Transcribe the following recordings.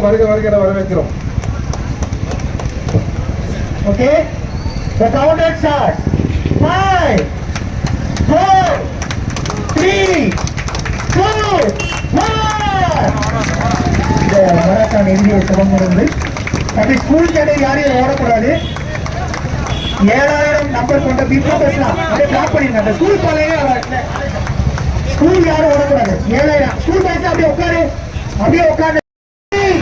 வருக வருக என வரவேற்கிறோம். Okay, the countdown starts. 5, 4, 3, 2, 1. இந்த மராத்தான் இந்திய துவங்குகிறது. அப்படி ஸ்கூல் கேட்டகரி யாரையும் ஓடக்கூடாது. 7000 நம்பர் கொண்ட பீப்புள் பேசலாம். அப்படியே பிளாக் பண்ணிருங்க. அந்த ஸ்கூல் பாலையே ஸ்கூல் யாரும் ஓடக்கூடாது. 7000 ஸ்கூல் பேச அப்படியே உட்காரு. அப்படியே உட்காரு. 3,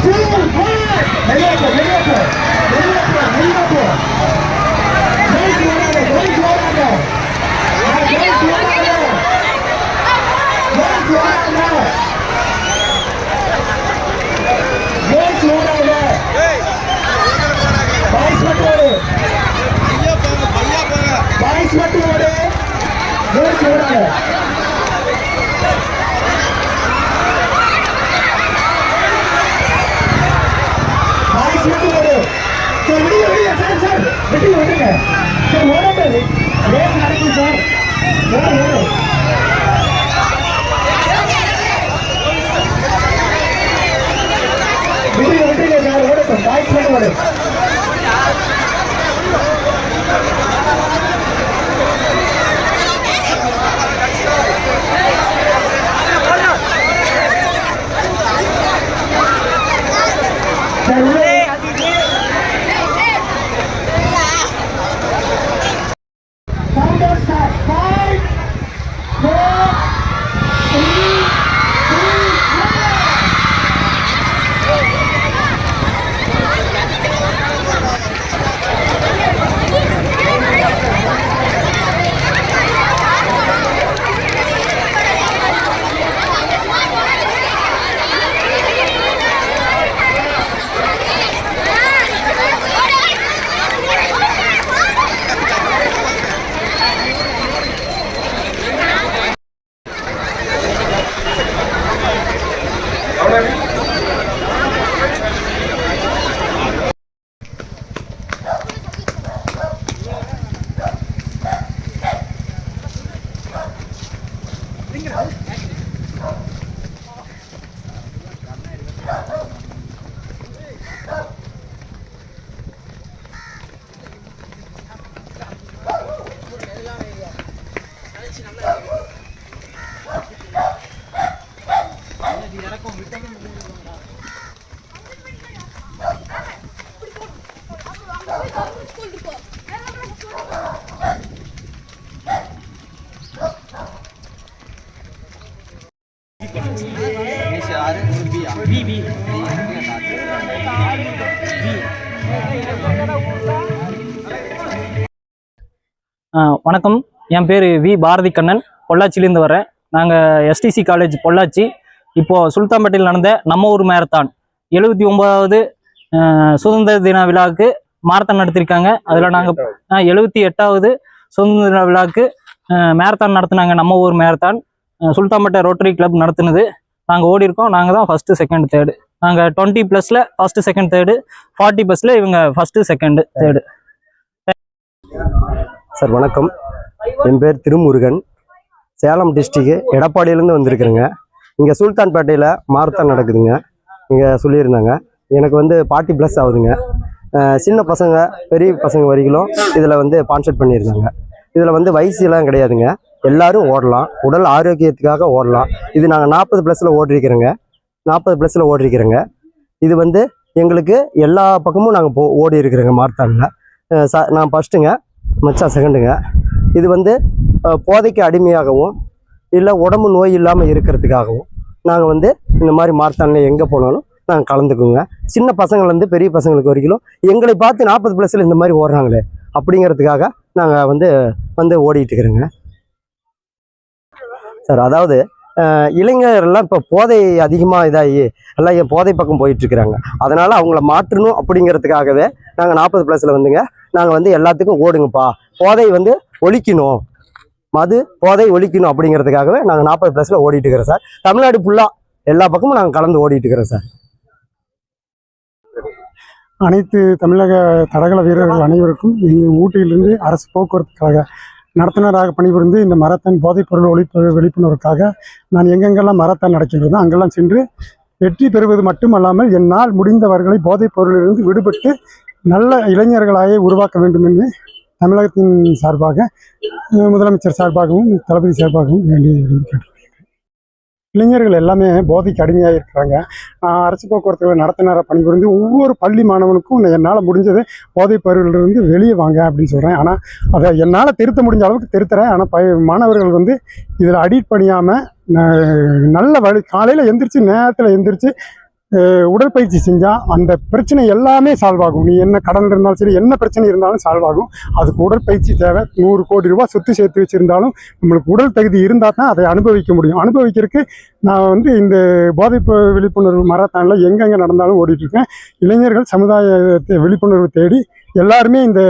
2, 1. வெளியே போ, வெளியே போ, வெளியே போ, வெளியே போ. வணக்கம், என் பேர் வி பாரதி கண்ணன். பொள்ளாச்சியிலேருந்து வரேன். நாங்கள் எஸ்டிசி காலேஜ் பொள்ளாச்சி. இப்போது சுல்தான்பேட்டையில் நடந்த நம்ம ஊர் மேரத்தான் 79வது சுதந்திர தின விழாவுக்கு மாரத்தான் நடத்திருக்காங்க. அதில் நாங்கள் 78வது சுதந்திர தின விழாவுக்கு மேரத்தான் நடத்தினாங்க. நம்ம ஊர் மேரத்தான் சுல்தான்பேட்டை ரோட்டரி கிளப் நடத்துனது. நாங்கள் ஓடி இருக்கோம். நாங்கள் தான் ஃபஸ்ட்டு, செகண்ட், தேர்டு. நாங்கள் 20+ல் ஃபஸ்ட்டு, செகண்ட், தேர்டு. 40+ல் இவங்க ஃபஸ்ட்டு, செகண்டு, தேர்டு. சார் வணக்கம், என் பேர் திருமுருகன். சேலம் டிஸ்ட்ரிக்கு எடப்பாடியிலேருந்து வந்திருக்குறேங்க. இங்கே சுல்தான்பேட்டையில் மாரத்தான் நடக்குதுங்க. இங்கே சொல்லியிருந்தாங்க. எனக்கு வந்து 40+ ஆகுதுங்க. சின்ன பசங்க பெரிய பசங்க வரைக்கும் இதில் வந்து ஸ்பான்சர் பண்ணியிருந்தாங்க. இதில் வந்து வயசுலாம் கிடையாதுங்க, எல்லோரும் ஓடலாம். உடல் ஆரோக்கியத்துக்காக ஓடலாம். இது நாங்கள் 40+ல் ஓடிருக்கிறோங்க. 40+ல் ஓடிருக்கிறோங்க. இது வந்து எங்களுக்கு எல்லா பக்கமும் நாங்கள் ஓடி இருக்கிறோங்க மாரத்தானில். நான் ஃபஸ்ட்டுங்க, மச்சான் செகண்டுங்க. இது வந்து போதைக்கு அடிமையாகவும் இல்லை உடம்பு நோய் இல்லாமல் இருக்கிறதுக்காகவும் நாங்கள் வந்து இந்த மாதிரி மாரத்தானில் எங்கே போனாலும் நாங்கள் கலந்துக்குவோங்க. சின்ன பசங்கள்லேருந்து பெரிய பசங்களுக்கு வரைக்கும் எங்களை பார்த்து 40+ல் இந்த மாதிரி ஓடுறாங்களே அப்படிங்கிறதுக்காக நாங்கள் வந்து ஓடிட்டு இருக்கிறோங்க சார். அதாவது இளைஞரெல்லாம் இப்போ போதை அதிகமாக இதாகி எல்லாம் என் போதை பக்கம் போயிட்டுருக்குறாங்க. அதனால் அவங்கள மாற்றணும் அப்படிங்கிறதுக்காகவே நாங்கள் 40+ல் வந்துங்க. நாங்கள் வந்து எல்லாத்துக்கும் ஓடுங்கப்பா, போதை வந்து ஒழிக்கணும், போதை ஒழிக்கணும் அப்படிங்கிறதுக்காகவே நாங்கள் 40+ல் ஓடிட்டு இருக்கிறோம் சார். தமிழ்நாடு ஃபுல்லாக எல்லா பக்கமும் நாங்கள் கலந்து ஓடிட்டு இருக்கிறோம் சார். அனைத்து தமிழக தடகள வீரர்கள் அனைவருக்கும் ஊட்டியிலிருந்து அரசு போக்குவரத்து கழக நடத்துனராக பணிபுரிந்து இந்த மாரத்தான் போதைப்பொருள் ஒழிப்பு விழிப்புணர்வுக்காக நான் எங்கெங்கெல்லாம் மாரத்தான் நடக்கின்றதோ அங்கெல்லாம் சென்று வெற்றி பெறுவது மட்டுமல்லாமல் என்னால் முடிந்தவர்களை போதைப் பொருளிலிருந்து விடுபட்டு நல்ல இளைஞர்களாக உருவாக்க வேண்டும் என்று தமிழகத்தின் சார்பாக முதலமைச்சர் சார்பாகவும் தளபதி சார்பாகவும் வேண்டி கேட்டுக்கொள்கிறேன். இளைஞர்கள் எல்லாமே போதைக்கு அடிமையாக இருக்கிறாங்க. நான் அரசு போக்குவரத்துகளை நடத்துனராக பணிபுரிந்து ஒவ்வொரு பள்ளி மாணவனுக்கும் என்னால் முடிஞ்சது போதைப் பொருளிலிருந்து வெளியே வாங்க அப்படின்னு சொல்கிறேன். ஆனால் அதை என்னால் திருத்த முடிஞ்ச அளவுக்கு திருத்துறேன். ஆனால் மாணவர்கள் வந்து இதில் அடிக்ட் பண்ணியாமல் நல்ல வழி காலையில் எந்திரிச்சு நேரத்தில் எந்திரிச்சு உடற்பயிற்சி செஞ்சால் அந்த பிரச்சனை எல்லாமே சால்வ் ஆகும். நீ என்ன கடன் இருந்தாலும் சரி, என்ன பிரச்சனை இருந்தாலும் சால்வ் ஆகும். அதுக்கு உடற்பயிற்சி தேவை. 100 கோடி ரூபாய் சொத்து சேர்த்து வச்சுருந்தாலும் நம்மளுக்கு உடல் தகுதி இருந்தால் தான் அதை அனுபவிக்க முடியும். அனுபவிக்கிறதுக்கு நான் வந்து இந்த போதைப் விழிப்புணர்வு மாரத்தானில் எங்கெங்கே நடந்தாலும் ஓடிட்டுருக்கேன். இளைஞர்கள் சமுதாயத்தை விழிப்புணர்வு தேடி எல்லாருமே இந்த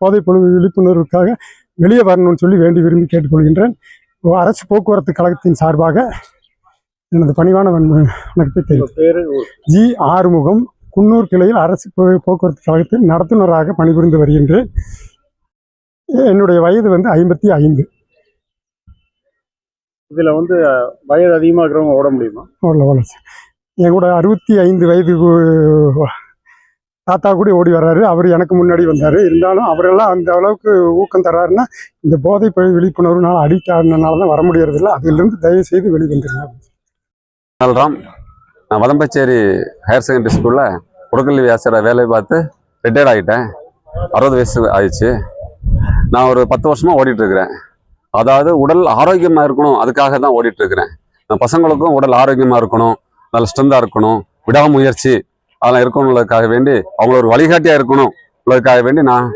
போதைப் விழிப்புணர்வுக்காக வெளியே வரணும்னு சொல்லி வேண்டி விரும்பி கேட்டுக்கொள்கின்றேன். அரசு போக்குவரத்து கழகத்தின் சார்பாக எனது பணிவான வணக்கத்தை தெரிவித்தேன். ஜி ஆறுமுகம், குன்னூர் கிளையில் அரசு போக்குவரத்து கழகத்தில் நடத்துனராக பணிபுரிந்து வருகின்றேன். என்னுடைய வயது வந்து 55. இதில் வந்து வயது அதிகமாக இருக்கிறவங்க ஓட முடியுமா? ஓடல சார். என் கூட 65 வயது தாத்தா கூட ஓடி வர்றாரு. அவர் எனக்கு முன்னாடி வந்தார். இருந்தாலும் அவரெல்லாம் அந்த அளவுக்கு ஊக்கம் தர்றாருன்னா இந்த போதைப் விழிப்புணர்வுனால அடிக்ட் ஆனதுனால தான் வர முடியறதில்லை. அதிலிருந்து தயவு செய்து வெளிவந்துருங்க. ராம், நான் வதம்பச்சேரி ஹையர் செகண்டரி ஸ்கூலில் உடற்கல்வி ஆசிரியர் வேலை பார்த்து ரிட்டையர்ட் ஆகிட்டேன். 60 வயசு ஆயிடுச்சு. நான் ஒரு 10 வருஷமாக ஓடிட்டுருக்கிறேன். அதாவது உடல் ஆரோக்கியமாக இருக்கணும், அதுக்காக தான் ஓடிட்டுருக்கிறேன். நான் பசங்களுக்கும் உடல் ஆரோக்கியமாக இருக்கணும், நல்ல ஸ்ட்ரென்த்தாக இருக்கணும், விடாமுயற்சி அதெல்லாம் இருக்கணுன்றதுக்காக வேண்டி, அவங்கள ஒரு வழிகாட்டியாக இருக்கணும் உள்ளதுக்காக வேண்டி நான்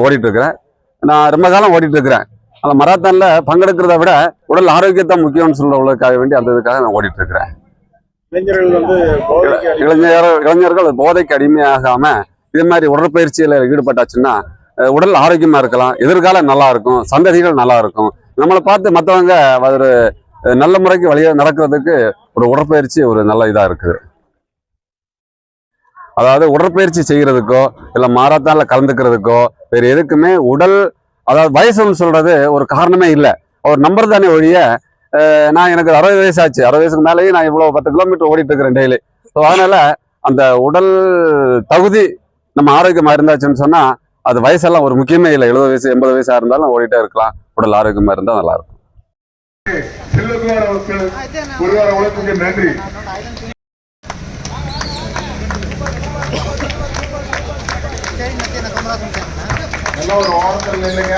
ஓடிட்டுருக்கிறேன். நான் ரொம்ப காலம் ஓடிட்டுருக்கிறேன். அந்த மராத்தானில் பங்கெடுக்கிறத விட உடல் ஆரோக்கியத்தை முக்கியம்னு சொல்ல உள்ளதுக்காக வேண்டி அந்த இதுக்காக நான் ஓடிட்டுருக்கிறேன். இளைஞர்கள் போதைக்கு அடிமையாகாம இது மாதிரி உடற்பயிற்சியில ஈடுபட்டாச்சுன்னா உடல் ஆரோக்கியமா இருக்கலாம், எதிர்காலம் நல்லா இருக்கும், சந்ததிகள் நல்லா இருக்கும். நம்மளை பார்த்து மற்றவங்க ஒரு நல்ல முறைக்கு வழியாக நடக்கிறதுக்கு ஒரு உடற்பயிற்சி ஒரு நல்ல இதா இருக்குது. அதாவது உடற்பயிற்சி செய்யறதுக்கோ இல்லை மாரத்தான்ல கலந்துக்கிறதுக்கோ வேறு எதுக்குமே உடல், அதாவது வயசுன்னு சொல்றது ஒரு காரணமே இல்லை. அவர் நம்பர் தானே ஒழிய நான் எனக்கு 60 வயசு ஆச்சு. 60 வயசுக்கு மேலேயே நான் இவ்வளோ 10 கிலோமீட்டர் ஓடிட்டு இருக்கிறேன் டெய்லி. ஸோ அதனால அந்த உடல் தகுதி நம்ம ஆரோக்கியமாக இருந்தாச்சுன்னு சொன்னால் அது வயசெல்லாம் ஒரு முக்கியமே இல்லை. 70 வயசு 80 வயசாக இருந்தாலும் ஓடிட்டே இருக்கலாம். உடல் ஆரோக்கியமாக இருந்தால் நல்லா இருக்கும். ஒரு ஓரத்தில் இல்லைங்க.